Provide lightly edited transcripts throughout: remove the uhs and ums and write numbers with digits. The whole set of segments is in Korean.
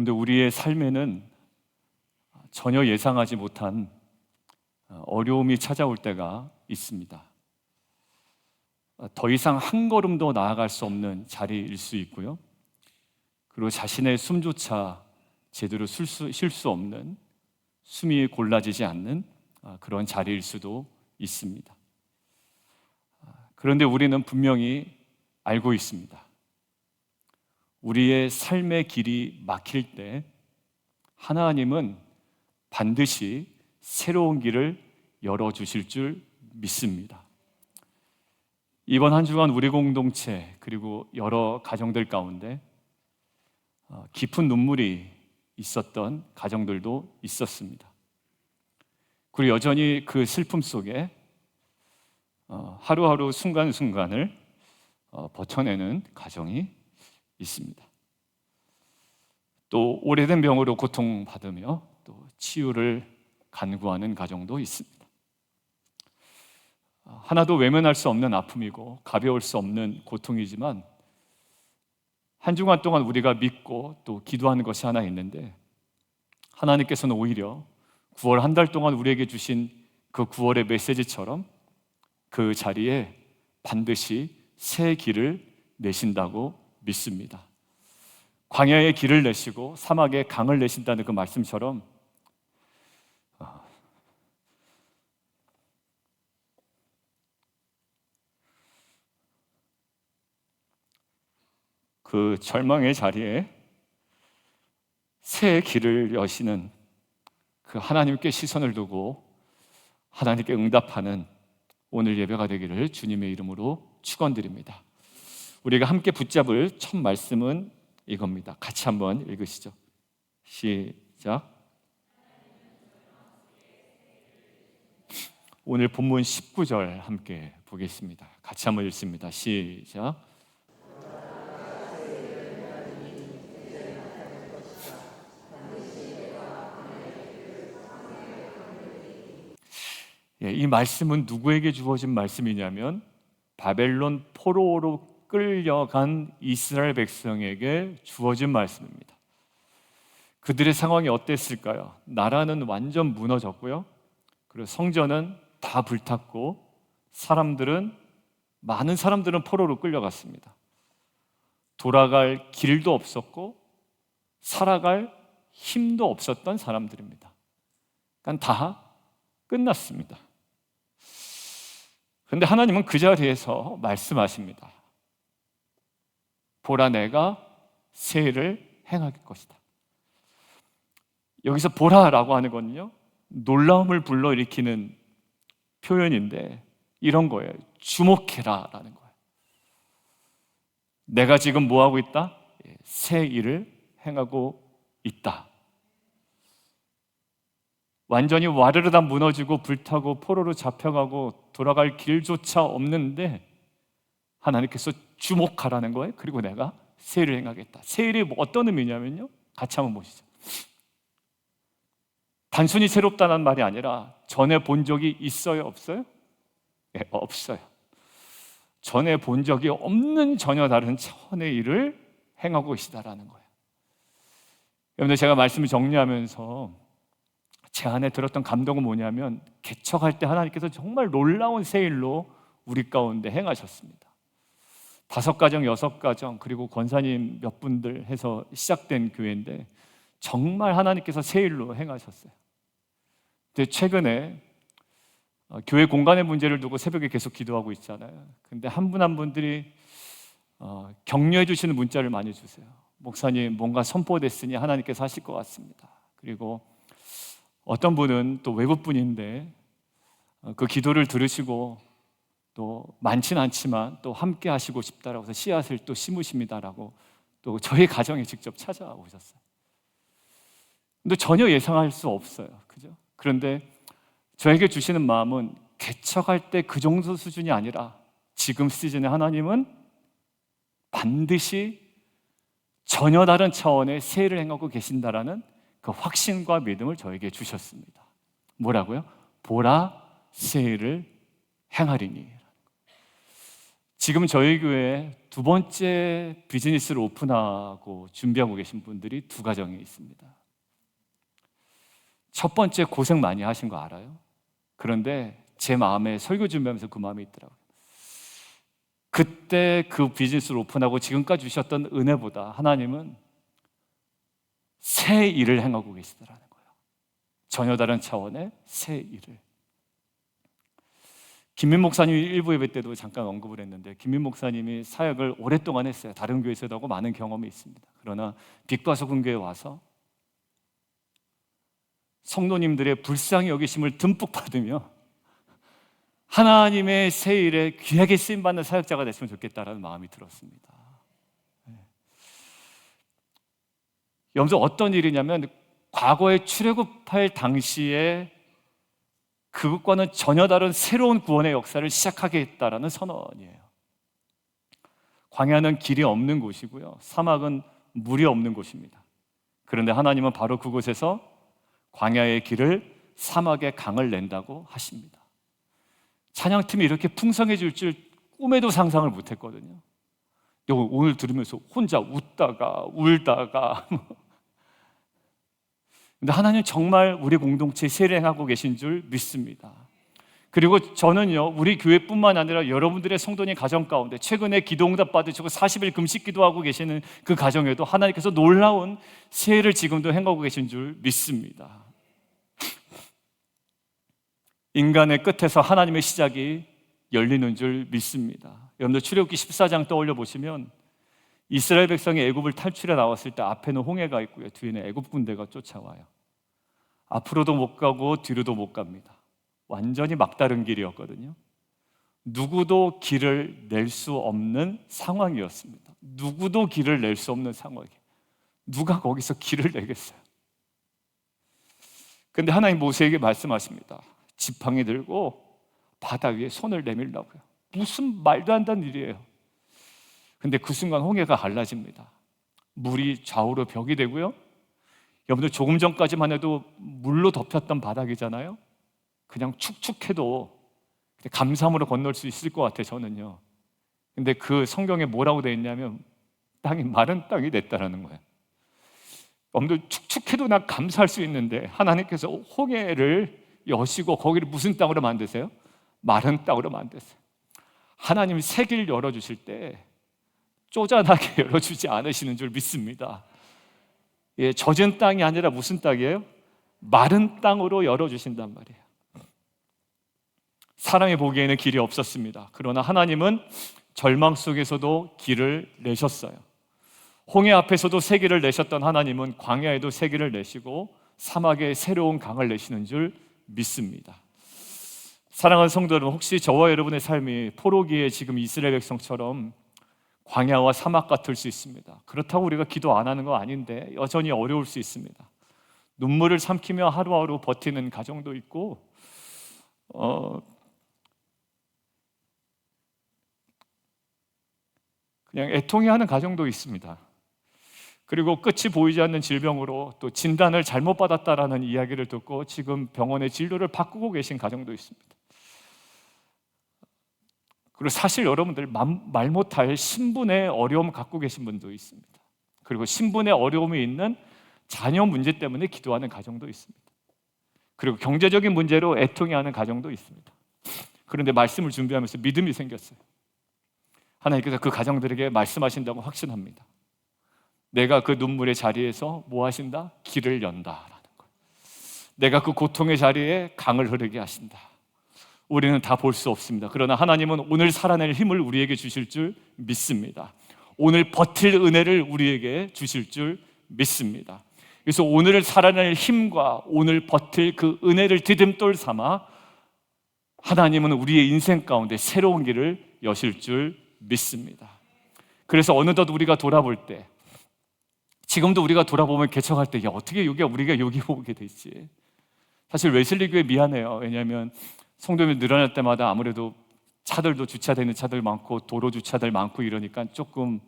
그런데 우리의 삶에는 전혀 예상하지 못한 어려움이 찾아올 때가 있습니다. 더 이상 한 걸음도 나아갈 수 없는 자리일 수 있고요. 그리고 자신의 숨조차 제대로 쉴 수 없는, 숨이 골라지지 않는 그런 자리일 수도 있습니다. 그런데 우리는 분명히 알고 있습니다. 우리의 삶의 길이 막힐 때 하나님은 반드시 새로운 길을 열어주실 줄 믿습니다. 이번 한 주간 우리 공동체 그리고 여러 가정들 가운데 깊은 눈물이 있었던 가정들도 있었습니다. 그리고 여전히 그 슬픔 속에 하루하루 순간순간을 버텨내는 가정이 있습니다. 또 오래된 병으로 고통받으며 또 치유를 간구하는 가정도 있습니다. 하나도 외면할 수 없는 아픔이고 가벼울 수 없는 고통이지만 한 주간 동안 우리가 믿고 또 기도하는 것이 하나 있는데, 하나님께서는 오히려 9월 한 달 동안 우리에게 주신 그 9월의 메시지처럼 그 자리에 반드시 새 길을 내신다고 믿습니다. 광야의 길을 내시고 사막에 강을 내신다는 그 말씀처럼 그 절망의 자리에 새 길을 여시는 그 하나님께 시선을 두고 하나님께 응답하는 오늘 예배가 되기를 주님의 이름으로 축원드립니다. 우리가 함께 붙잡을 첫 말씀은 이겁니다. 같이 한번 읽으시죠. 시작. 오늘 본문 19절 함께 보겠습니다. 같이 한번 읽습니다. 시작. 이 말씀은 누구에게 주어진 말씀이냐면 바벨론 포로로 끌려간 이스라엘 백성에게 주어진 말씀입니다. 그들의 상황이 어땠을까요? 나라는 완전 무너졌고요. 그리고 성전은 다 불탔고 많은 사람들은 포로로 끌려갔습니다. 돌아갈 길도 없었고 살아갈 힘도 없었던 사람들입니다. 그러니까 다 끝났습니다. 그런데 하나님은 그 자리에서 말씀하십니다. 보라, 내가 새 일을 행할 것이다. 여기서 보라라고 하는 건요, 놀라움을 불러일으키는 표현인데 이런 거예요. 주목해라라는 거예요. 내가 지금 뭐 하고 있다? 새 일을 행하고 있다. 완전히 와르르 다 무너지고 불타고 포로로 잡혀가고 돌아갈 길조차 없는데 하나님께서 주목하라는 거예요. 그리고 내가 새 일을 행하겠다. 새 일이 어떤 의미냐면요, 같이 한번 보시죠. 단순히 새롭다는 말이 아니라 전에 본 적이 있어요, 없어요? 네, 없어요. 전에 본 적이 없는 전혀 다른 차원의 일을 행하고 계시다라는 거예요. 여러분들, 제가 말씀을 정리하면서 제 안에 들었던 감동은 뭐냐면, 개척할 때 하나님께서 정말 놀라운 새 일로 우리 가운데 행하셨습니다. 5가정, 6가정, 그리고 권사님 몇 분들 해서 시작된 교회인데 정말 하나님께서 새 일로 행하셨어요. 근데 최근에 교회 공간의 문제를 두고 새벽에 계속 기도하고 있잖아요. 근데 한 분 한 분들이 격려해 주시는 문자를 많이 주세요. 목사님, 뭔가 선포됐으니 하나님께서 하실 것 같습니다. 그리고 어떤 분은 또 외국 분인데 그 기도를 들으시고 또 많진 않지만 또 함께 하시고 싶다라고 해서 씨앗을 또 심으십니다라고 또 저희 가정에 직접 찾아와 오셨어요. 근데 전혀 예상할 수 없어요, 그죠? 그런데 저에게 주시는 마음은 개척할 때 그 정도 수준이 아니라 지금 시즌에 하나님은 반드시 전혀 다른 차원의 새 일을 행하고 계신다라는 그 확신과 믿음을 저에게 주셨습니다. 뭐라고요? 보라, 새 일을 행하리니. 지금 저희 교회에 두 번째 비즈니스를 오픈하고 준비하고 계신 분들이 두 가정이 있습니다. 첫 번째 고생 많이 하신 거 알아요? 그런데 제 마음에 설교 준비하면서 그 마음이 있더라고요. 그때 그 비즈니스를 오픈하고 지금까지 주셨던 은혜보다 하나님은 새 일을 행하고 계시더라는 거예요. 전혀 다른 차원의 새 일을. 김민 목사님이 일부 예배 때도 잠깐 언급을 했는데, 김민 목사님이 사역을 오랫동안 했어요. 다른 교회에서도 하고 많은 경험이 있습니다. 그러나 빛과소금교회에 와서 성도님들의 불쌍히 여기심을 듬뿍 받으며 하나님의 새 일에 귀하게 쓰임받는 사역자가 됐으면 좋겠다라는 마음이 들었습니다. 여기서 어떤 일이냐면, 과거에 출애굽할 당시에 그것과는 전혀 다른 새로운 구원의 역사를 시작하겠다라는 선언이에요. 광야는 길이 없는 곳이고요, 사막은 물이 없는 곳입니다. 그런데 하나님은 바로 그곳에서 광야의 길을, 사막의 강을 낸다고 하십니다. 찬양팀이 이렇게 풍성해질 줄 꿈에도 상상을 못했거든요. 오늘 들으면서 혼자 웃다가 울다가 근데 하나님 정말 우리 공동체에 세례하고 계신 줄 믿습니다. 그리고 저는요, 우리 교회뿐만 아니라 여러분들의 성도님 가정 가운데 최근에 기도응답 받으시고 40일 금식 기도하고 계시는 그 가정에도 하나님께서 놀라운 세례를 지금도 행하고 계신 줄 믿습니다. 인간의 끝에서 하나님의 시작이 열리는 줄 믿습니다. 여러분들 출애굽기 14장 떠올려 보시면 이스라엘 백성이 애굽을 탈출해 나왔을 때 앞에는 홍해가 있고요, 뒤에는 애굽 군대가 쫓아와요. 앞으로도 못 가고 뒤로도 못 갑니다. 완전히 막다른 길이었거든요. 누구도 길을 낼 수 없는 상황이었습니다. 누구도 길을 낼 수 없는 상황이에요. 누가 거기서 길을 내겠어요? 근데 하나님 모세에게 말씀하십니다. 지팡이 들고 바다 위에 손을 내밀라고요. 무슨 말도 안 되는 일이에요. 근데 그 순간 홍해가 갈라집니다. 물이 좌우로 벽이 되고요, 여러분들 조금 전까지만 해도 물로 덮였던 바닥이잖아요. 그냥 축축해도 감삼으로 건널 수 있을 것 같아요, 저는요. 근데 그 성경에 뭐라고 되어 있냐면 땅이 마른 땅이 됐다라는 거예요. 여러분들 축축해도 나 감사할 수 있는데 하나님께서 홍해를 여시고 거기를 무슨 땅으로 만드세요? 마른 땅으로 만드세요. 하나님 새 길 열어주실 때 쪼잔하게 열어주지 않으시는 줄 믿습니다. 예, 젖은 땅이 아니라 무슨 땅이에요? 마른 땅으로 열어주신단 말이에요. 사람이 보기에는 길이 없었습니다. 그러나 하나님은 절망 속에서도 길을 내셨어요. 홍해 앞에서도 새 길을 내셨던 하나님은 광야에도 새 길을 내시고 사막에 새로운 강을 내시는 줄 믿습니다. 사랑하는 성도 여러분, 혹시 저와 여러분의 삶이 포로기에 지금 이스라엘 백성처럼 광야와 사막 같을 수 있습니다. 그렇다고 우리가 기도 안 하는 거 아닌데 여전히 어려울 수 있습니다. 눈물을 삼키며 하루하루 버티는 가정도 있고, 그냥 애통해하는 가정도 있습니다. 그리고 끝이 보이지 않는 질병으로 또 진단을 잘못 받았다라는 이야기를 듣고 지금 병원의 진료를 바꾸고 계신 가정도 있습니다. 그리고 사실 여러분들 말 못할 신분의 어려움 갖고 계신 분도 있습니다. 그리고 신분의 어려움이 있는 자녀 문제 때문에 기도하는 가정도 있습니다. 그리고 경제적인 문제로 애통해하는 가정도 있습니다. 그런데 말씀을 준비하면서 믿음이 생겼어요. 하나님께서 그 가정들에게 말씀하신다고 확신합니다. 내가 그 눈물의 자리에서 뭐 하신다? 길을 연다라는 거예요. 내가 그 고통의 자리에 강을 흐르게 하신다. 우리는 다 볼 수 없습니다. 그러나 하나님은 오늘 살아낼 힘을 우리에게 주실 줄 믿습니다. 오늘 버틸 은혜를 우리에게 주실 줄 믿습니다. 그래서 오늘을 살아낼 힘과 오늘 버틸 그 은혜를 디딤돌 삼아 하나님은 우리의 인생 가운데 새로운 길을 여실 줄 믿습니다. 그래서 어느덧 우리가 돌아볼 때, 지금도 우리가 돌아보면 개척할 때, 어떻게 우리가 여기 오게 됐지? 사실 웨슬리 교회 미안해요. 왜냐하면 성도님이 늘어날 때마다 아무래도 차들도 주차되는 차들 많고 도로 주차들 많고 이러니까 조금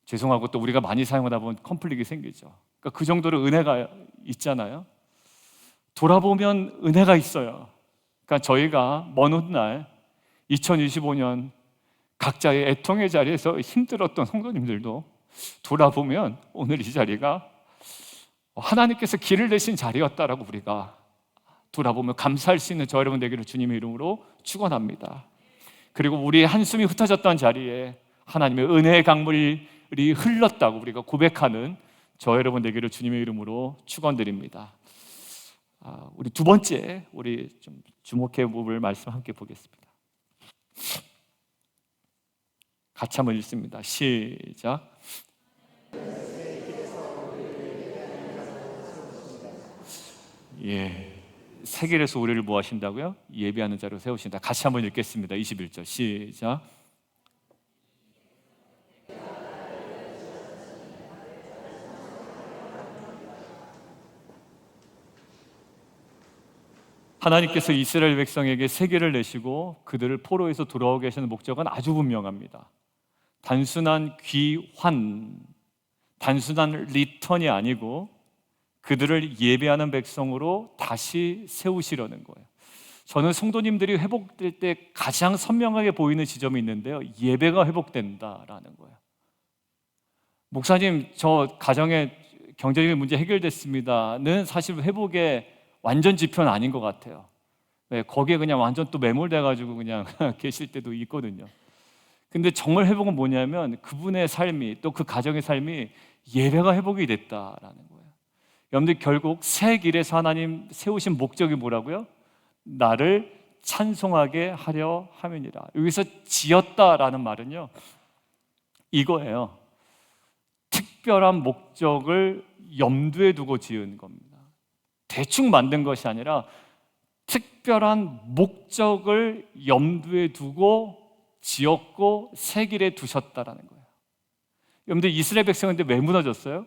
죄송하고, 또 우리가 많이 사용하다 보면 컴플릭이 생기죠. 그러니까 그 정도로 은혜가 있잖아요. 돌아보면 은혜가 있어요. 그러니까 저희가 먼 훗날 2025년 각자의 애통의 자리에서 힘들었던 성도님들도 돌아보면 오늘 이 자리가 하나님께서 길을 내신 자리였다라고 우리가 돌아보면 감사할 수 있는 저 여러분 되기를 주님의 이름으로 축원합니다. 그리고 우리의 한숨이 흩어졌던 자리에 하나님의 은혜의 강물이 흘렀다고 우리가 고백하는 저 여러분 되기를 주님의 이름으로 축원드립니다. 우리 두 번째, 우리 좀 주목해 볼 말씀 함께 보겠습니다. 같이 한번 읽습니다. 시작. 새 길에서 우리를 뭐 하신다고요? 예배하는 자로 세우신다. 같이 한번 읽겠습니다. 21절 시작. 하나님께서 이스라엘 백성에게 새 길을 내시고 그들을 포로에서 돌아오게 하시는 목적은 아주 분명합니다. 단순한 귀환, 단순한 리턴이 아니고 그들을 예배하는 백성으로 다시 세우시려는 거예요. 저는 성도님들이 회복될 때 가장 선명하게 보이는 지점이 있는데요, 예배가 회복된다라는 거예요. 목사님, 저 가정의 경제적인 문제 해결됐습니다는 사실 회복의 완전 지표는 아닌 것 같아요. 거기에 그냥 완전 또 매몰돼가지고 그냥 계실 때도 있거든요. 근데 정말 회복은 뭐냐면 그분의 삶이, 또 그 가정의 삶이 예배가 회복이 됐다라는 거예요. 여러분들 결국 새 길에서 하나님 세우신 목적이 뭐라고요? 나를 찬송하게 하려 함이니라. 여기서 지었다라는 말은요, 이거예요. 특별한 목적을 염두에 두고 지은 겁니다. 대충 만든 것이 아니라 특별한 목적을 염두에 두고 지었고 새 길에 두셨다라는 거예요. 여러분들 이스라엘 백성인데 왜 무너졌어요?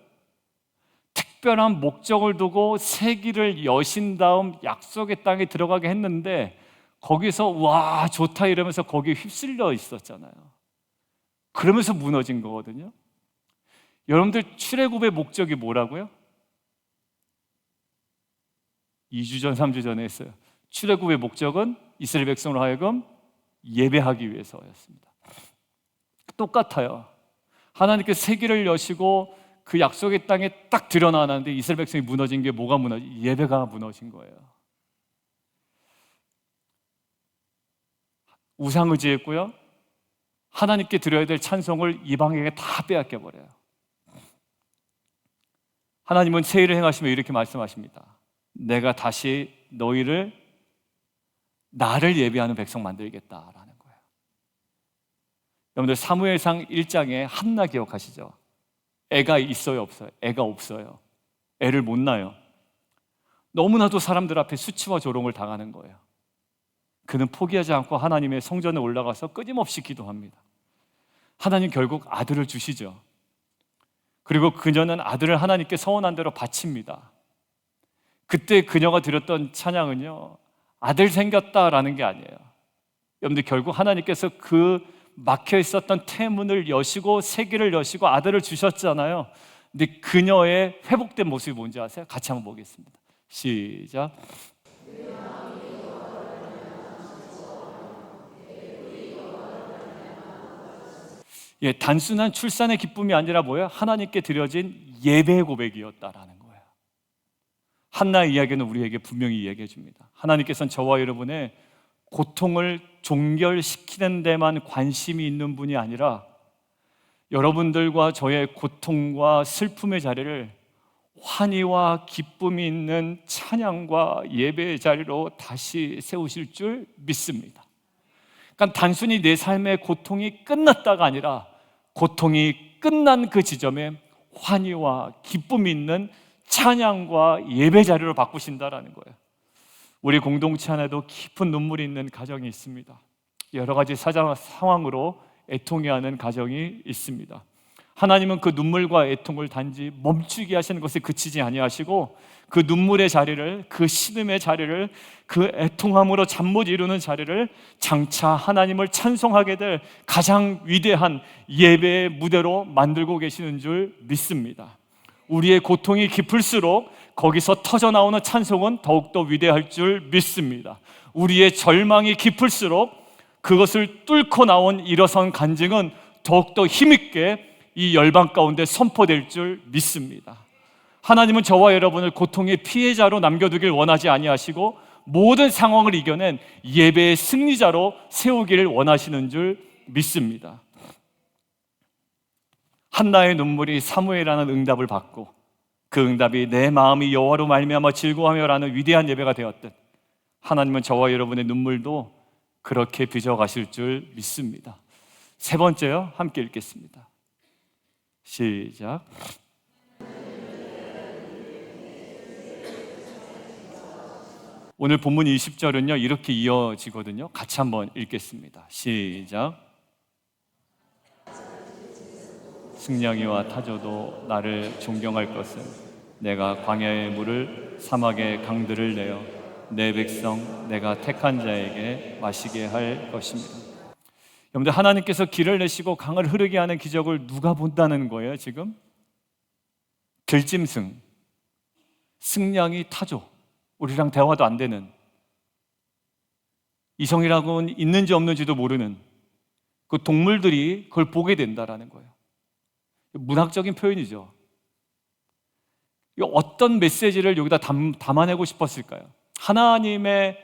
특별한 목적을 두고 새 길을 여신 다음 약속의 땅에 들어가게 했는데 거기서 와 좋다 이러면서 거기에 휩쓸려 있었잖아요. 그러면서 무너진 거거든요. 여러분들 출애굽의 목적이 뭐라고요? 2주 전, 3주 전에 했어요. 출애굽의 목적은 이스라엘 백성으로 하여금 예배하기 위해서였습니다. 똑같아요. 하나님께서 새 길을 여시고 그 약속의 땅에 딱 들여놔놨는데 이스라엘 백성이 무너진 게 뭐가 무너진? 예배가 무너진 거예요. 우상 의지했고요, 하나님께 드려야 될 찬송을 이방에게 다 빼앗겨 버려요. 하나님은 새 일을 행하시며 이렇게 말씀하십니다. 내가 다시 너희를 나를 예배하는 백성 만들겠다라는 거예요. 여러분들 사무엘상 1장에 한나 기억하시죠? 애가 있어요, 없어요? 애가 없어요. 애를 못 낳아요. 너무나도 사람들 앞에 수치와 조롱을 당하는 거예요. 그는 포기하지 않고 하나님의 성전에 올라가서 끊임없이 기도합니다. 하나님 결국 아들을 주시죠. 그리고 그녀는 아들을 하나님께 서원한 대로 바칩니다. 그때 그녀가 드렸던 찬양은요, 아들 생겼다라는 게 아니에요. 여러분들 결국 하나님께서 그 막혀 있었던 태문을 여시고 세계를 여시고 아들을 주셨잖아요. 근데 그녀의 회복된 모습이 뭔지 아세요? 같이 한번 보겠습니다. 시작. 단순한 출산의 기쁨이 아니라 뭐예요? 하나님께 드려진 예배의 고백이었다라는 거예요. 한나의 이야기는 우리에게 분명히 이야기해 줍니다. 하나님께서는 저와 여러분의 고통을 종결시키는 데만 관심이 있는 분이 아니라 여러분들과 저의 고통과 슬픔의 자리를 환희와 기쁨이 있는 찬양과 예배의 자리로 다시 세우실 줄 믿습니다. 그러니까 단순히 내 삶의 고통이 끝났다가 아니라 고통이 끝난 그 지점에 환희와 기쁨이 있는 찬양과 예배 자리로 바꾸신다라는 거예요. 우리 공동체 안에도 깊은 눈물이 있는 가정이 있습니다. 여러 가지 상황으로 애통해하는 가정이 있습니다. 하나님은 그 눈물과 애통을 단지 멈추게 하시는 것에 그치지 아니하시고 그 눈물의 자리를, 그 신음의 자리를, 그 애통함으로 잠 못 이루는 자리를 장차 하나님을 찬송하게 될 가장 위대한 예배의 무대로 만들고 계시는 줄 믿습니다. 우리의 고통이 깊을수록 거기서 터져나오는 찬송은 더욱더 위대할 줄 믿습니다. 우리의 절망이 깊을수록 그것을 뚫고 나온 일어선 간증은 더욱더 힘있게 이 열방 가운데 선포될 줄 믿습니다. 하나님은 저와 여러분을 고통의 피해자로 남겨두길 원하지 아니하시고 모든 상황을 이겨낸 예배의 승리자로 세우기를 원하시는 줄 믿습니다. 한나의 눈물이 사무엘이라는 응답을 받고 그 응답이 내 마음이 여호와로 말미암아 즐거워하며라는 위대한 예배가 되었듯 하나님은 저와 여러분의 눈물도 그렇게 빚어가실 줄 믿습니다. 세 번째요, 함께 읽겠습니다. 시작. 오늘 본문 20절은요 이렇게 이어지거든요. 같이 한번 읽겠습니다. 시작. 승냥이와 타조도 나를 존경할 것은 내가 광야의 물을 사막의 강들을 내어 내 백성 내가 택한 자에게 마시게 할 것입니다. 여러분들, 하나님께서 길을 내시고 강을 흐르게 하는 기적을 누가 본다는 거예요? 지금 들짐승, 승냥이, 타조, 우리랑 대화도 안 되는, 이성이라고는 있는지 없는지도 모르는 그 동물들이 그걸 보게 된다라는 거예요. 문학적인 표현이죠. 어떤 메시지를 여기다 담아내고 싶었을까요? 하나님의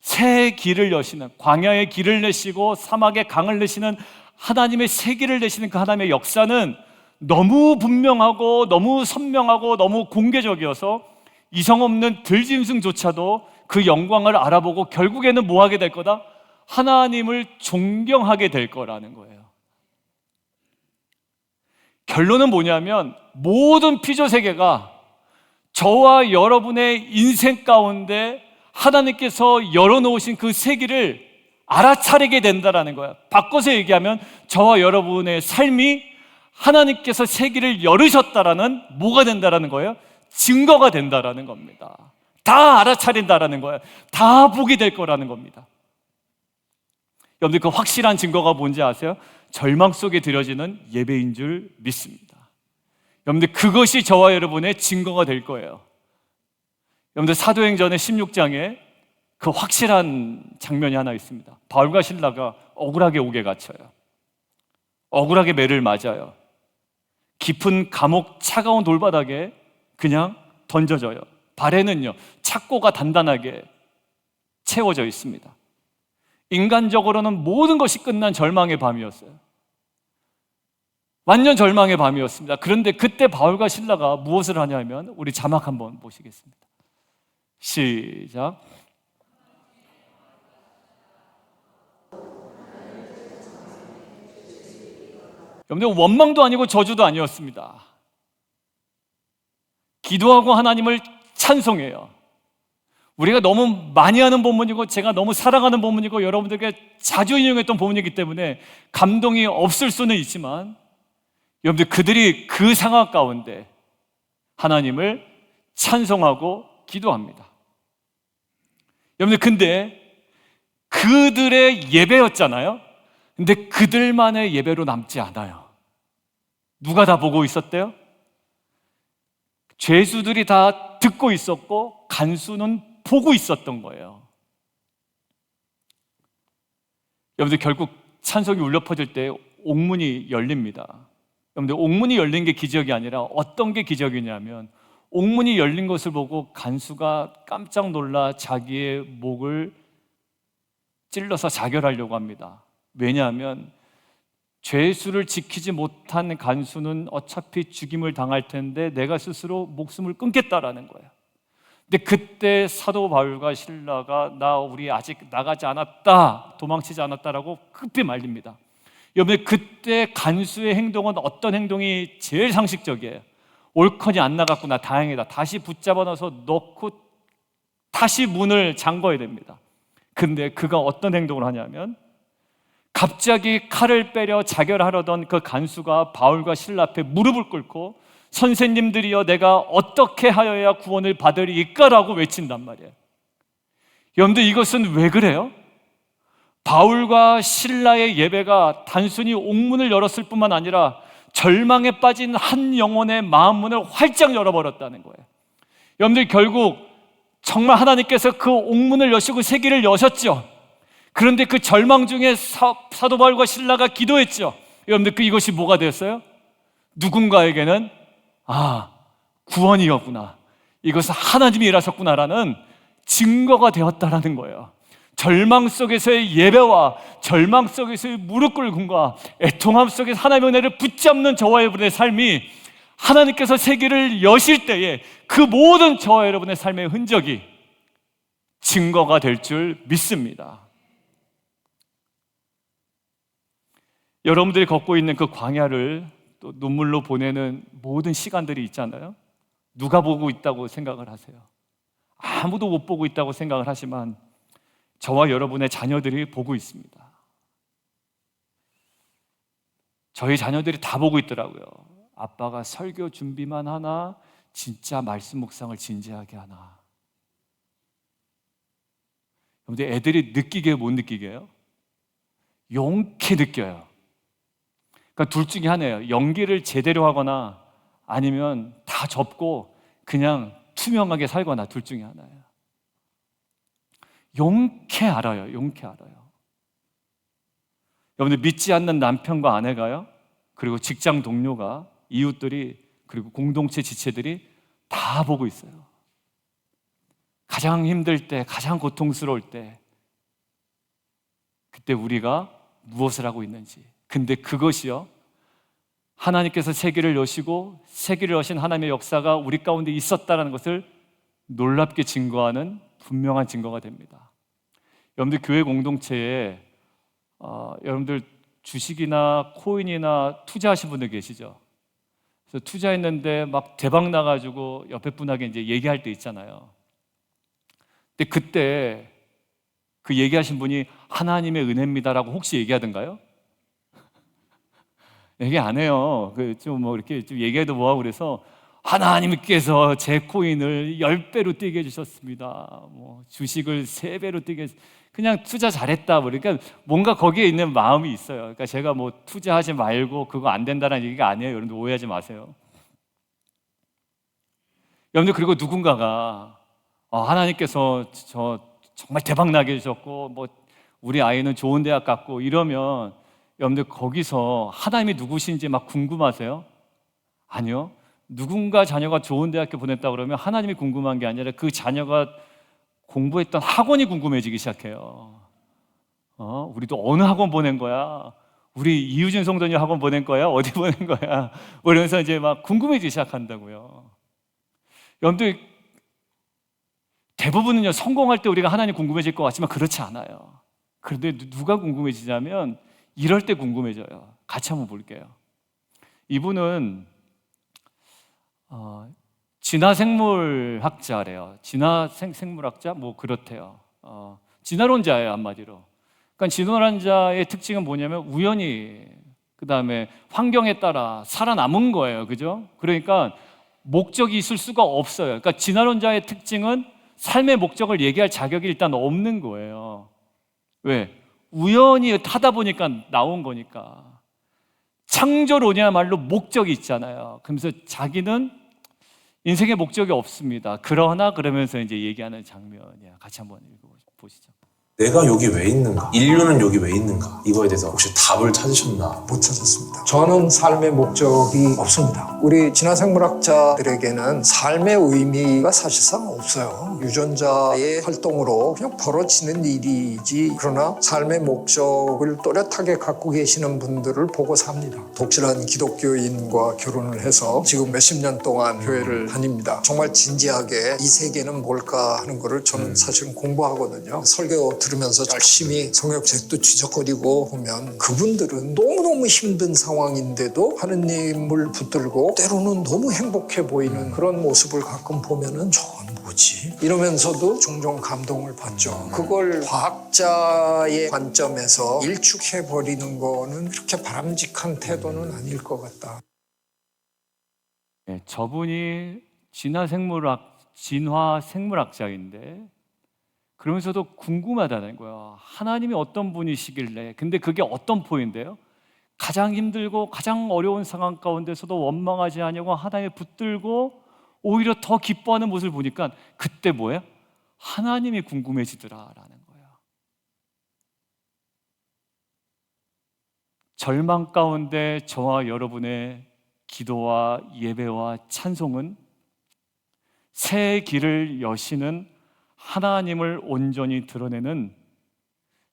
새 길을 여시는, 광야의 길을 내시고 사막의 강을 내시는 하나님의 새 길을 내시는 그 하나님의 역사는 너무 분명하고 너무 선명하고 너무 공개적이어서 이성 없는 들짐승조차도 그 영광을 알아보고 결국에는 뭐 하게 될 거다? 하나님을 존경하게 될 거라는 거예요. 결론은 뭐냐면 모든 피조세계가 저와 여러분의 인생 가운데 하나님께서 열어놓으신 그 세계를 알아차리게 된다는 거예요. 바꿔서 얘기하면 저와 여러분의 삶이 하나님께서 세계를 열으셨다라는 뭐가 된다라는 거예요? 증거가 된다라는 겁니다. 다 알아차린다라는 거예요. 다 보게 될 거라는 겁니다. 여러분들, 그 확실한 증거가 뭔지 아세요? 절망 속에 드려지는 예배인 줄 믿습니다. 여러분들, 그것이 저와 여러분의 증거가 될 거예요. 여러분들, 사도행전의 16장에 그 확실한 장면이 하나 있습니다. 바울과 실라가 억울하게 옥에 갇혀요. 억울하게 매를 맞아요. 깊은 감옥 차가운 돌바닥에 그냥 던져져요. 발에는요 착고가 단단하게 채워져 있습니다. 인간적으로는 모든 것이 끝난 절망의 밤이었어요. 완전 절망의 밤이었습니다. 그런데 그때 바울과 실라가 무엇을 하냐면, 우리 자막 한번 보시겠습니다. 시작. 여러분들, 원망도 아니고 저주도 아니었습니다. 기도하고 하나님을 찬송해요. 우리가 너무 많이 하는 본문이고 제가 너무 사랑하는 본문이고 여러분들께 자주 인용했던 본문이기 때문에 감동이 없을 수는 있지만, 여러분들, 그들이 그 상황 가운데 하나님을 찬송하고 기도합니다. 여러분들, 근데 그들의 예배였잖아요. 근데 그들만의 예배로 남지 않아요. 누가 다 보고 있었대요? 죄수들이 다 듣고 있었고 간수는 보고 있었던 거예요. 여러분들, 결국 찬송이 울려 퍼질 때 옥문이 열립니다. 여러분들, 옥문이 열린 게 기적이 아니라 어떤 게 기적이냐면, 옥문이 열린 것을 보고 간수가 깜짝 놀라 자기의 목을 찔러서 자결하려고 합니다. 왜냐하면 죄수를 지키지 못한 간수는 어차피 죽임을 당할 텐데 내가 스스로 목숨을 끊겠다라는 거예요. 근데 그때 사도 바울과 실라가 우리 아직 나가지 않았다, 도망치지 않았다라고 급히 말립니다. 여러분, 그때 간수의 행동은 어떤 행동이 제일 상식적이에요? 옳거니 안 나갔구나, 다행이다, 다시 붙잡아 넣어서 넣고 다시 문을 잠궈야 됩니다. 근데 그가 어떤 행동을 하냐면, 갑자기 칼을 빼려 자결하려던 그 간수가 바울과 실라 앞에 무릎을 꿇고 선생님들이여 내가 어떻게 하여야 구원을 받으리까라고 외친단 말이에요. 여러분들, 이것은 왜 그래요? 바울과 실라의 예배가 단순히 옥문을 열었을 뿐만 아니라 절망에 빠진 한 영혼의 마음문을 활짝 열어버렸다는 거예요. 여러분들, 결국 정말 하나님께서 그 옥문을 여시고 세계를 여셨죠. 그런데 그 절망 중에 사도 바울과 실라가 기도했죠. 여러분들 이것이 뭐가 되었어요? 누군가에게는 구원이었구나, 이것은 하나님이 일하셨구나라는 증거가 되었다라는 거예요. 절망 속에서의 예배와 절망 속에서의 무릎 꿇음과 애통함 속에서 하나님의 은혜를 붙잡는 저와 여러분의 삶이 하나님께서 세계를 여실 때에 그 모든 저와 여러분의 삶의 흔적이 증거가 될 줄 믿습니다. 여러분들이 걷고 있는 그 광야를 또 눈물로 보내는 모든 시간들이 있잖아요. 누가 보고 있다고 생각을 하세요? 아무도 못 보고 있다고 생각을 하지만 저와 여러분의 자녀들이 보고 있습니다. 저희 자녀들이 다 보고 있더라고요. 아빠가 설교 준비만 하나, 진짜 말씀 묵상을 진지하게 하나. 근데 애들이 느끼게 못 느끼게요? 용케 느껴요. 그러니까 둘 중에 하나예요. 연기를 제대로 하거나 아니면 다 접고 그냥 투명하게 살거나, 둘 중에 하나예요. 용케 알아요. 용케 알아요. 여러분들, 믿지 않는 남편과 아내가요, 그리고 직장 동료가, 이웃들이, 그리고 공동체 지체들이 다 보고 있어요. 가장 힘들 때, 가장 고통스러울 때, 그때 우리가 무엇을 하고 있는지. 근데 그것이요, 하나님께서 세계를 여시고 세계를 여신 하나님의 역사가 우리 가운데 있었다는 것을 놀랍게 증거하는 분명한 증거가 됩니다. 여러분들, 교회 공동체에 여러분들 주식이나 코인이나 투자하신 분들 계시죠? 그래서 투자했는데 막 대박 나가지고 옆에 분에게 이제 얘기할 때 있잖아요. 근데 그때 그 얘기하신 분이 하나님의 은혜입니다라고 혹시 얘기하던가요? 얘기 안 해요. 좀 뭐 이렇게 좀 얘기해도 뭐하고, 그래서 하나님께서 제 코인을 10배로 뛰게 해주셨습니다. 뭐 주식을 3배로 뛰게, 그냥 투자 잘했다. 그러니까 뭔가 거기에 있는 마음이 있어요. 그러니까 제가 뭐 투자하지 말고 그거 안 된다는 얘기가 아니에요. 여러분들 오해하지 마세요. 여러분들, 그리고 누군가가 하나님께서 저 정말 대박 나게 해주셨고, 뭐 우리 아이는 좋은 대학 갔고 이러면 여러분들 거기서 하나님이 누구신지 막 궁금하세요? 아니요. 누군가 자녀가 좋은 대학교 보냈다 그러면 하나님이 궁금한 게 아니라 그 자녀가 공부했던 학원이 궁금해지기 시작해요. 우리도 어느 학원 보낸 거야? 우리 이유진 성도님 학원 보낸 거야? 어디 보낸 거야? 뭐 이러면서 이제 막 궁금해지기 시작한다고요. 여러분들, 대부분은요, 성공할 때 우리가 하나님 궁금해질 것 같지만 그렇지 않아요. 그런데 누가 궁금해지냐면 이럴 때 궁금해져요. 같이 한번 볼게요. 이분은 진화생물학자래요. 진화생물학자? 뭐 그렇대요. 진화론자예요, 한마디로. 그러니까 진화론자의 특징은 뭐냐면 우연히, 그 다음에 환경에 따라 살아남은 거예요. 그죠? 그러니까 목적이 있을 수가 없어요. 그러니까 진화론자의 특징은 삶의 목적을 얘기할 자격이 일단 없는 거예요. 왜? 우연히 하다 보니까 나온 거니까. 창조론이야말로 목적이 있잖아요. 그러면서 자기는 인생의 목적이 없습니다. 그러나 그러면서 이제 얘기하는 장면이야. 같이 한번 읽어보시죠. 내가 여기 왜 있는가? 인류는 여기 왜 있는가? 이거에 대해서 혹시 답을 찾으셨나? 못 찾았습니다. 저는 삶의 목적이 없습니다. 우리 진화생물학자들에게는 삶의 의미가 사실상 없어요. 유전자의 활동으로 그냥 벌어지는 일이지, 그러나 삶의 목적을 또렷하게 갖고 계시는 분들을 보고 삽니다. 독실한 기독교인과 결혼을 해서 지금 몇십 년 동안 교회를 다닙니다. 정말 진지하게 이 세계는 뭘까 하는 거를 저는 사실은 공부하거든요. 설교 들으면서 열심히 성역책도 뒤적거리고 보면 그분들은 너무너무 힘든 상황인데도 하느님을 붙들고 때로는 너무 행복해 보이는 그런 모습을 가끔 보면은 저건 뭐지? 이러면서도 종종 감동을 받죠. 그걸 과학자의 관점에서 일축해버리는 거는 그렇게 바람직한 태도는 아닐 것 같다. 네, 저분이 진화생물학자인데 그러면서도 궁금하다는 거야. 하나님이 어떤 분이시길래. 근데 그게 어떤 포인데요? 가장 힘들고 가장 어려운 상황 가운데서도 원망하지 않냐고 하나님을 붙들고 오히려 더 기뻐하는 모습을 보니까 그때 뭐예요? 하나님이 궁금해지더라라는 거예요. 절망 가운데 저와 여러분의 기도와 예배와 찬송은 새 길을 여시는 하나님을 온전히 드러내는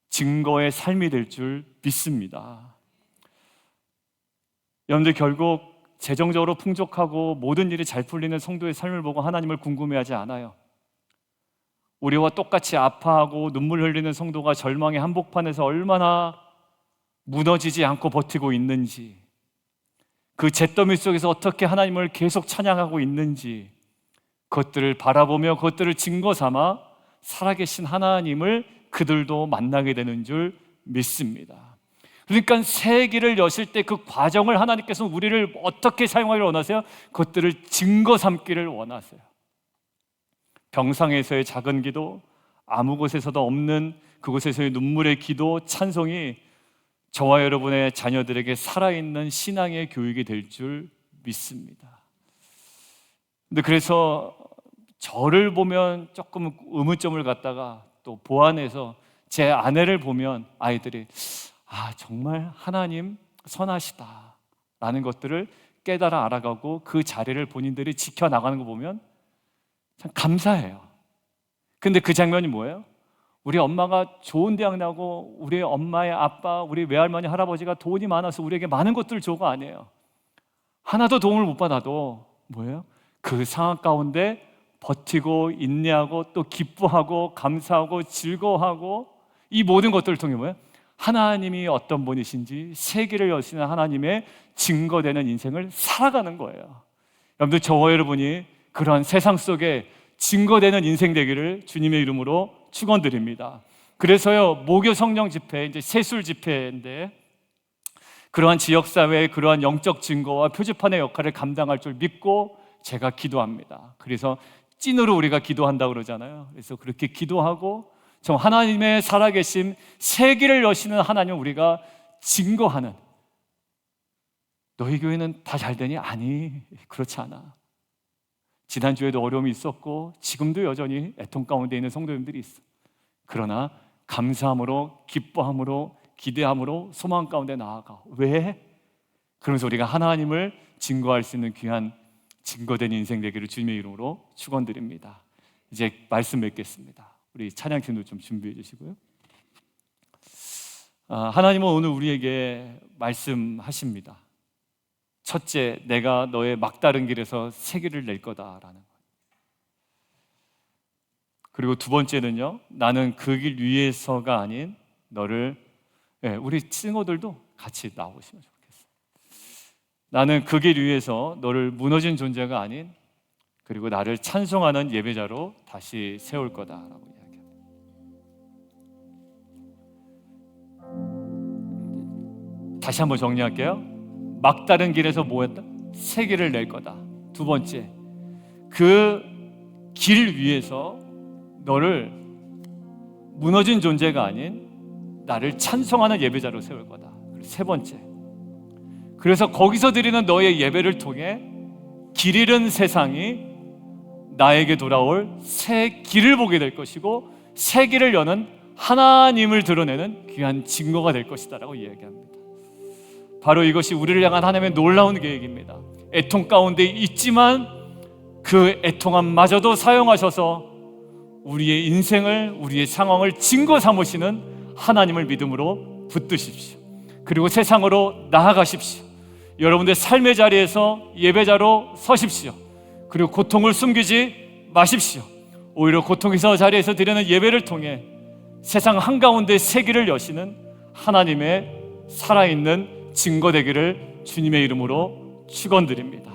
증거의 삶이 될 줄 믿습니다. 여러분들 결국 재정적으로 풍족하고 모든 일이 잘 풀리는 성도의 삶을 보고 하나님을 궁금해하지 않아요. 우리와 똑같이 아파하고 눈물 흘리는 성도가 절망의 한복판에서 얼마나 무너지지 않고 버티고 있는지, 그 잿더미 속에서 어떻게 하나님을 계속 찬양하고 있는지, 그것들을 바라보며 그것들을 증거 삼아 살아계신 하나님을 그들도 만나게 되는 줄 믿습니다. 그러니까 새 길을 여실 때 그 과정을 하나님께서 우리를 어떻게 사용하기를 원하세요? 그것들을 증거 삼기를 원하세요. 병상에서의 작은 기도, 아무 곳에서도 없는 그곳에서의 눈물의 기도, 찬송이 저와 여러분의 자녀들에게 살아있는 신앙의 교육이 될 줄 믿습니다. 근데 그래서 저를 보면 조금 의문점을 갖다가 또 보완해서 제 아내를 보면 아이들이 정말 하나님 선하시다 라는 것들을 깨달아 알아가고 그 자리를 본인들이 지켜나가는 거 보면 참 감사해요. 근데 그 장면이 뭐예요? 우리 엄마가 좋은 대학 나고 우리 엄마의 아빠, 우리 외할머니, 할아버지가 돈이 많아서 우리에게 많은 것들을 줘가 아니에요. 하나도 도움을 못 받아도 뭐예요? 그 상황 가운데 버티고 인내하고 또 기뻐하고 감사하고 즐거워하고 이 모든 것들을 통해 뭐예요? 하나님이 어떤 분이신지 세계를 여시는 하나님의 증거되는 인생을 살아가는 거예요. 여러분들, 저와 여러분이 그러한 세상 속에 증거되는 인생 되기를 주님의 이름으로 축원드립니다. 그래서요, 목요 성령 집회, 이제 세술 집회인데 그러한 지역사회의 그러한 영적 증거와 표지판의 역할을 감당할 줄 믿고 제가 기도합니다. 그래서 찐으로 우리가 기도한다고 그러잖아요. 그래서 그렇게 기도하고 정 하나님의 살아계심, 새 길을 여시는 하나님을 우리가 증거하는, 너희 교회는 다 잘 되니? 아니, 그렇지 않아. 지난주에도 어려움이 있었고 지금도 여전히 애통 가운데 있는 성도님들이 있어. 그러나 감사함으로, 기뻐함으로, 기대함으로 소망 가운데 나아가. 왜? 그러면서 우리가 하나님을 증거할 수 있는 귀한 증거된 인생 되기를 주님의 이름으로 축원드립니다. 이제 말씀 맺겠습니다. 우리 찬양팀도 좀 준비해 주시고요. 하나님은 오늘 우리에게 말씀하십니다. 첫째, 내가 너의 막다른 길에서 새 길을 낼 거다라는 거예요. 그리고 두 번째는요, 나는 그 길 위에서가 아닌 너를, 우리 친구들도 같이 나오시면 좋겠어요. 나는 그 길 위에서 너를 무너진 존재가 아닌, 그리고 나를 찬송하는 예배자로 다시 세울 거다라고 이야기합니다. 다시 한번 정리할게요. 막다른 길에서 뭐였다? 새 길을 낼 거다. 두 번째, 그 길 위에서 너를 무너진 존재가 아닌 나를 찬송하는 예배자로 세울 거다. 세 번째, 그래서 거기서 드리는 너의 예배를 통해 길 잃은 세상이 나에게 돌아올 새 길을 보게 될 것이고 새 길을 여는 하나님을 드러내는 귀한 증거가 될 것이다 라고 이야기합니다. 바로 이것이 우리를 향한 하나님의 놀라운 계획입니다. 애통 가운데 있지만 그 애통함마저도 사용하셔서 우리의 인생을, 우리의 상황을 증거 삼으시는 하나님을 믿음으로 붙드십시오. 그리고 세상으로 나아가십시오. 여러분의 삶의 자리에서 예배자로 서십시오. 그리고 고통을 숨기지 마십시오. 오히려 고통에서 자리에서 드리는 예배를 통해 세상 한가운데 새 길을 여시는 하나님의 살아있는 증거 되기를 주님의 이름으로 축원드립니다.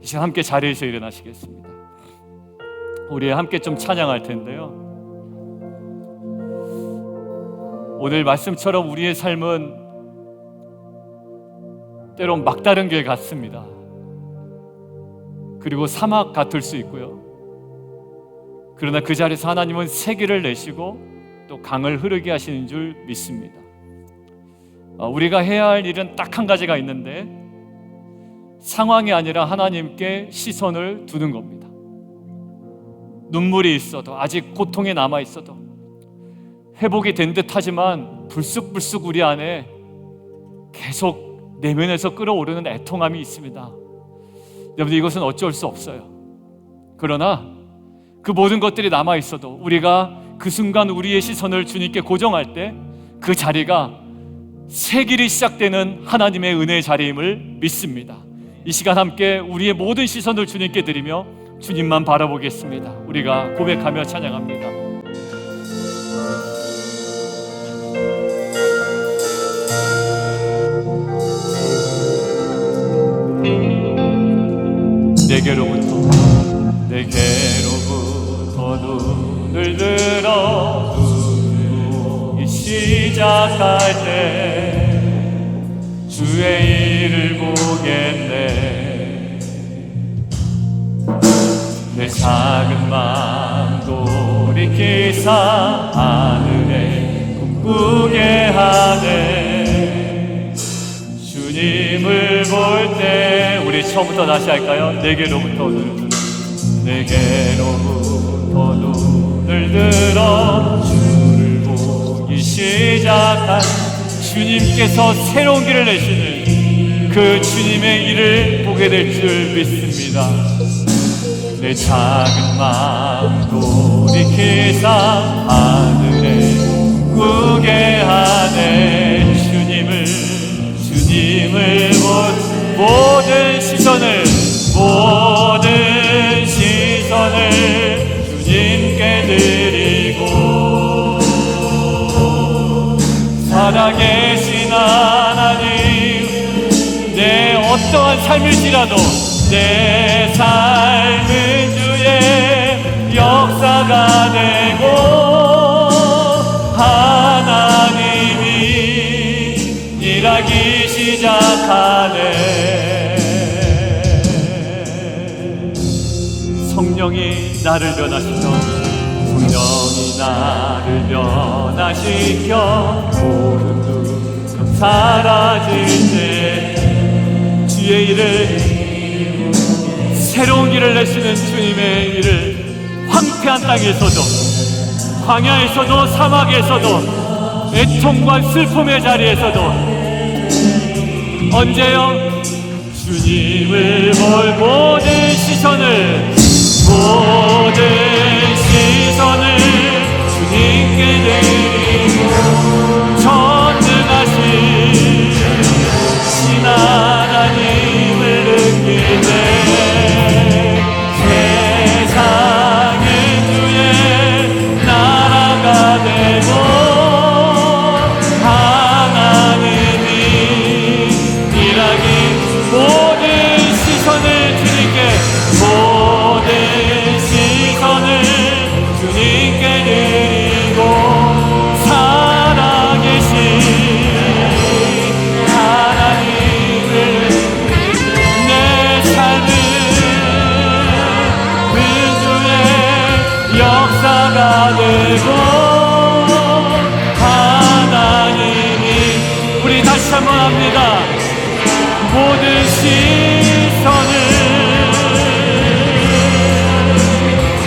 이 시간 함께 자리에서 일어나시겠습니다. 우리 함께 좀 찬양할 텐데요, 오늘 말씀처럼 우리의 삶은 때론 막다른 길 같습니다. 그리고 사막 같을 수 있고요. 그러나 그 자리에서 하나님은 새 길을 내시고 또 강을 흐르게 하시는 줄 믿습니다. 우리가 해야 할 일은 딱 한 가지가 있는데 상황이 아니라 하나님께 시선을 두는 겁니다. 눈물이 있어도, 아직 고통에 남아 있어도, 회복이 된 듯 하지만 불쑥불쑥 우리 안에 계속 내면에서 끓어오르는 애통함이 있습니다. 여러분들, 이것은 어쩔 수 없어요. 그러나 그 모든 것들이 남아있어도 우리가 그 순간 우리의 시선을 주님께 고정할 때 그 자리가 새 길이 시작되는 하나님의 은혜의 자리임을 믿습니다. 이 시간 함께 우리의 모든 시선을 주님께 드리며 주님만 바라보겠습니다. 우리가 고백하며 찬양합니다. 내게로부터 눈을 들어 눈이 시작할 때 주의 일을 보겠네. 내 작은 맘 돌이키사 하늘에 꿈꾸게 하네. 주님을 볼 때 우리 처음부터 다시 할까요? 내게로부터 눈을 들어 주를 보기 시작한 주님께서 새로운 길을 내시는 그 주님의 일을 보게 될 줄 믿습니다. 내 작은 마음 돌이키사 하늘에 꾸게 하네. 주님을 모든 시선을 주님께 드리고 살아계신 하나님, 내 어떠한 삶일지라도 내 삶은 주의 역사가 되고 하나님이 일하기 시작하네. 성령이 나를 변화시켜 모든 눈 사라질 때 주의 일을, 새로운 길을 내시는 주님의 일을 황폐한 땅에서도 광야에서도 사막에서도 애통과 슬픔의 자리에서도 언제요? 주님을 볼 모든 시선을 주님께 드리고 전능하신 하나님을 느낄 때 세상은 주의 나라가 되고 하나님이 일하기 모든 시선을 주님께 드리고 살아계신 하나님을 내 삶은 주의 역사가 되고 하나님이, 우리 다시 한번 합니다. 모든 시선을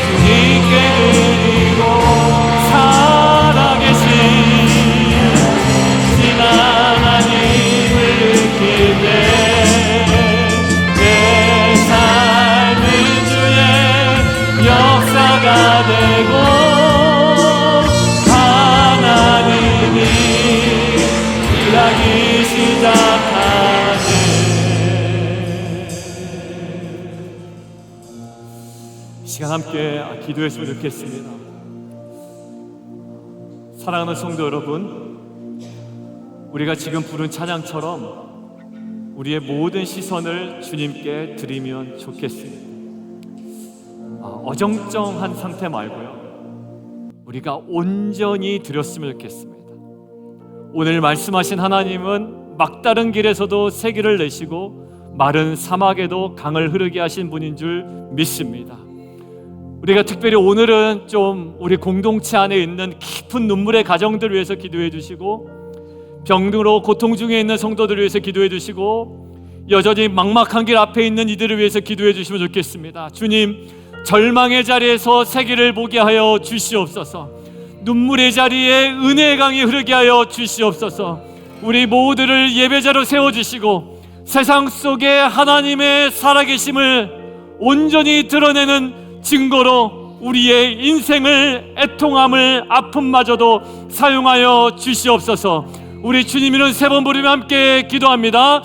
주님께 드리고 살아계신 하나님을 느낄 때 내 삶은 주의 역사가 되고 하나님이 일하기 시작하네. 시간 함께 기도했으면 좋겠습니다. 사랑하는 성도 여러분, 우리가 지금 부른 찬양처럼 우리의 모든 시선을 주님께 드리면 좋겠습니다. 어정쩡한 상태 말고요, 우리가 온전히 드렸으면 좋겠습니다. 오늘 말씀하신 하나님은 막다른 길에서도 새 길을 내시고 마른 사막에도 강을 흐르게 하신 분인 줄 믿습니다. 우리가 특별히 오늘은 좀 우리 공동체 안에 있는 깊은 눈물의 가정들을 위해서 기도해 주시고, 병으로 고통 중에 있는 성도들을 위해서 기도해 주시고, 여전히 막막한 길 앞에 있는 이들을 위해서 기도해 주시면 좋겠습니다. 주님, 절망의 자리에서 새 길을 보게 하여 주시옵소서. 눈물의 자리에 은혜의 강이 흐르게 하여 주시옵소서. 우리 모두를 예배자로 세워주시고 세상 속에 하나님의 살아계심을 온전히 드러내는 증거로 우리의 인생을, 애통함을, 아픔마저도 사용하여 주시옵소서. 우리 주님 이름 세 번 부르며 함께 기도합니다.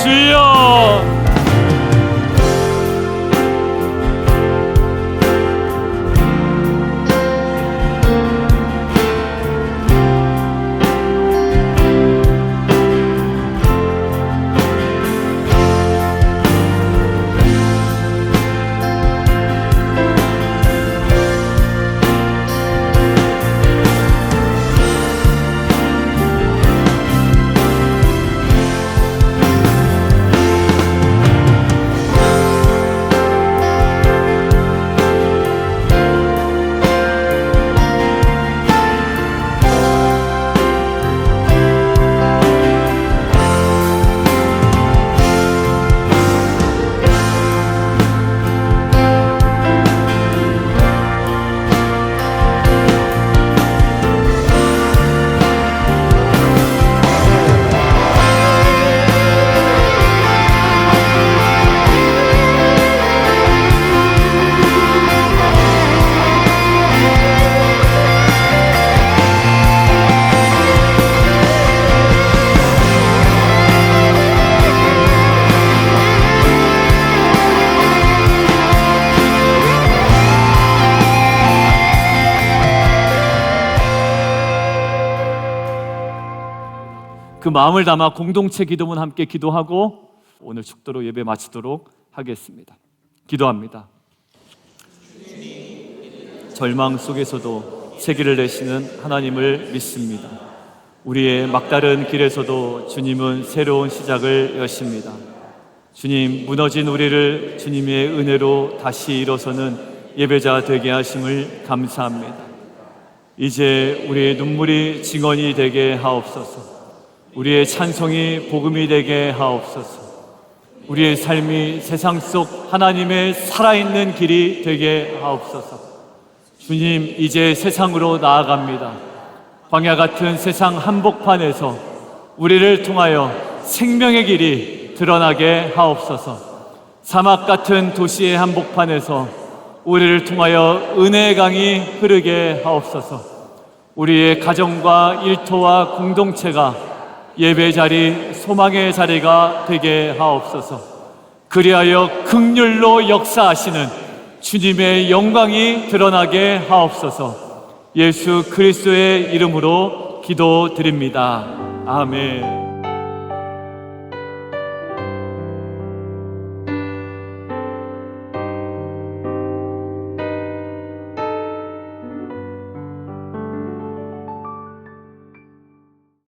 주여. 그 마음을 담아 공동체 기도문 함께 기도하고 오늘 축도로 예배 마치도록 하겠습니다. 기도합니다. 절망 속에서도 세기를 내시는 하나님을 믿습니다. 우리의 막다른 길에서도 주님은 새로운 시작을 여십니다. 주님, 무너진 우리를 주님의 은혜로 다시 일어서는 예배자 되게 하심을 감사합니다. 이제 우리의 눈물이 증언이 되게 하옵소서. 우리의 찬송이 복음이 되게 하옵소서. 우리의 삶이 세상 속 하나님의 살아있는 길이 되게 하옵소서. 주님, 이제 세상으로 나아갑니다. 광야 같은 세상 한복판에서 우리를 통하여 생명의 길이 드러나게 하옵소서. 사막 같은 도시의 한복판에서 우리를 통하여 은혜의 강이 흐르게 하옵소서. 우리의 가정과 일터와 공동체가 예배 자리, 소망의 자리가 되게 하옵소서. 그리하여 긍휼로 역사하시는 주님의 영광이 드러나게 하옵소서. 예수 그리스도의 이름으로 기도드립니다. 아멘.